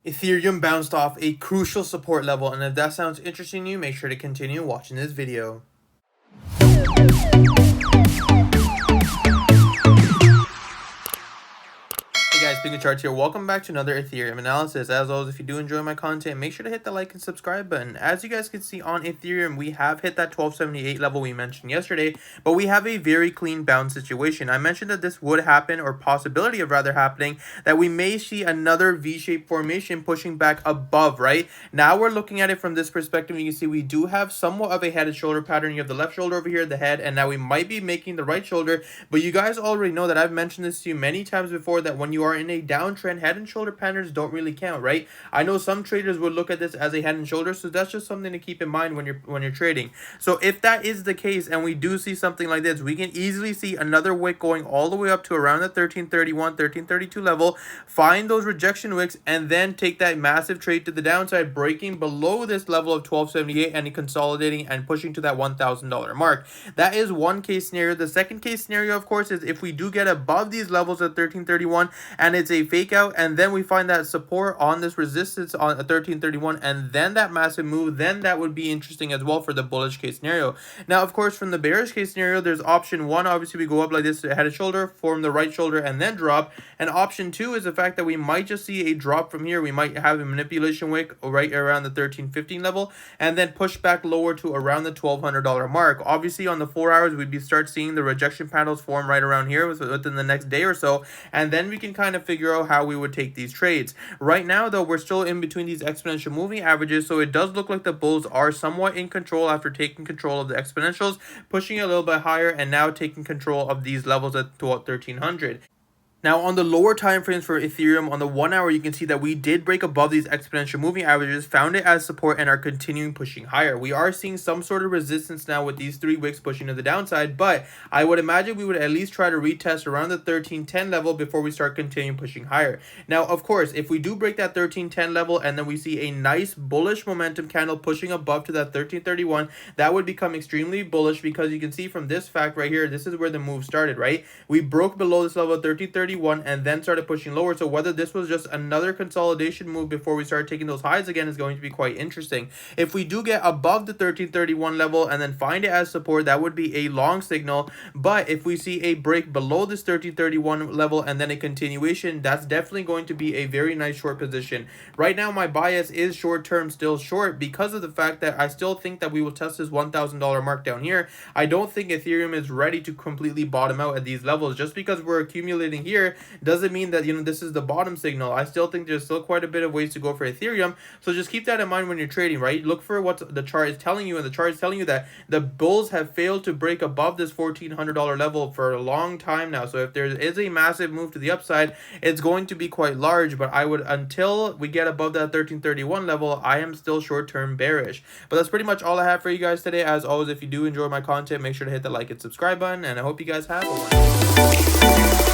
Ethereum bounced off a crucial support level, and if that sounds interesting to you, make sure to continue watching this video. Hey guys, Pingu Charts here. Welcome back to another Ethereum analysis. As always, if you do enjoy my content, make sure to hit the like and subscribe button. As you guys can see on Ethereum, we have hit that 1278 level we mentioned yesterday, but we have a very clean bounce situation. I mentioned that this would happen, or possibility of rather happening, that we may see another V-shaped formation pushing back above, right? Now we're looking at it from this perspective. You can see we do have somewhat of a head and shoulder pattern. You have the left shoulder over here, the head, and now we might be making the right shoulder. But you guys already know that I've mentioned this to you many times before, that when you are in a downtrend, head and shoulder patterns don't really count, right? I know some traders would look at this as a head and shoulder, so that's just something to keep in mind when you're trading. So if that is the case and we do see something like this, we can easily see another wick going all the way up to around the 1331 1332 level, find those rejection wicks, and then take that massive trade to the downside, breaking below this level of 1278 and consolidating and pushing to that $1,000 mark. That is one case scenario. The second case scenario, of course, is if we do get above these levels at 1331 and it's a fake out, and then we find that support on this resistance on 1331 and then that massive move, then that would be interesting as well for the bullish case scenario. Now, of course, from the bearish case scenario, there's option one. Obviously, we go up like this, head and shoulder, form the right shoulder, and then drop. And option two is the fact that we might just see a drop from here. We might have a manipulation wick right around the 1315 level and then push back lower to around the $1,200 mark. Obviously, on the 4 hours, we'd start seeing the rejection panels form right around here within the next day or so, and then we can kind of figure out how we would take these trades. Right now, though, we're still in between these exponential moving averages, so it does look like the bulls are somewhat in control after taking control of the exponentials, pushing a little bit higher, and now taking control of these levels at 1300. Now, on the lower time frames for Ethereum, on the 1 hour, you can see that we did break above these exponential moving averages, found it as support, and are continuing pushing higher. We are seeing some sort of resistance now with these 3 wicks pushing to the downside, but I would imagine we would at least try to retest around the 1310 level before we start continuing pushing higher. Now, of course, if we do break that 1310 level and then we see a nice bullish momentum candle pushing above to that 1331, that would become extremely bullish, because you can see from this fact right here, this is where the move started, right? We broke below this level of 1330 and then started pushing lower. So whether this was just another consolidation move before we start taking those highs again is going to be quite interesting. If we do get above the 1331 level and then find it as support, that would be a long signal. But if we see a break below this 1331 level and then a continuation, that's definitely going to be a very nice short position. Right now, my bias is short term, still short, because of the fact that I still think that we will test this $1,000 mark down here. I don't think Ethereum is ready to completely bottom out at these levels. Just because we're accumulating here doesn't mean that, this is the bottom signal. I still think there's still quite a bit of ways to go for Ethereum. So just keep that in mind when you're trading, right? Look for what the chart is telling you, and the chart is telling you that the bulls have failed to break above this $1,400 level for a long time now. So if there is a massive move to the upside, it's going to be quite large. But I would, until we get above that 1331 level, I am still short-term bearish. But that's pretty much all I have for you guys today. As always, if you do enjoy my content, make sure to hit the like and subscribe button, and I hope you guys have a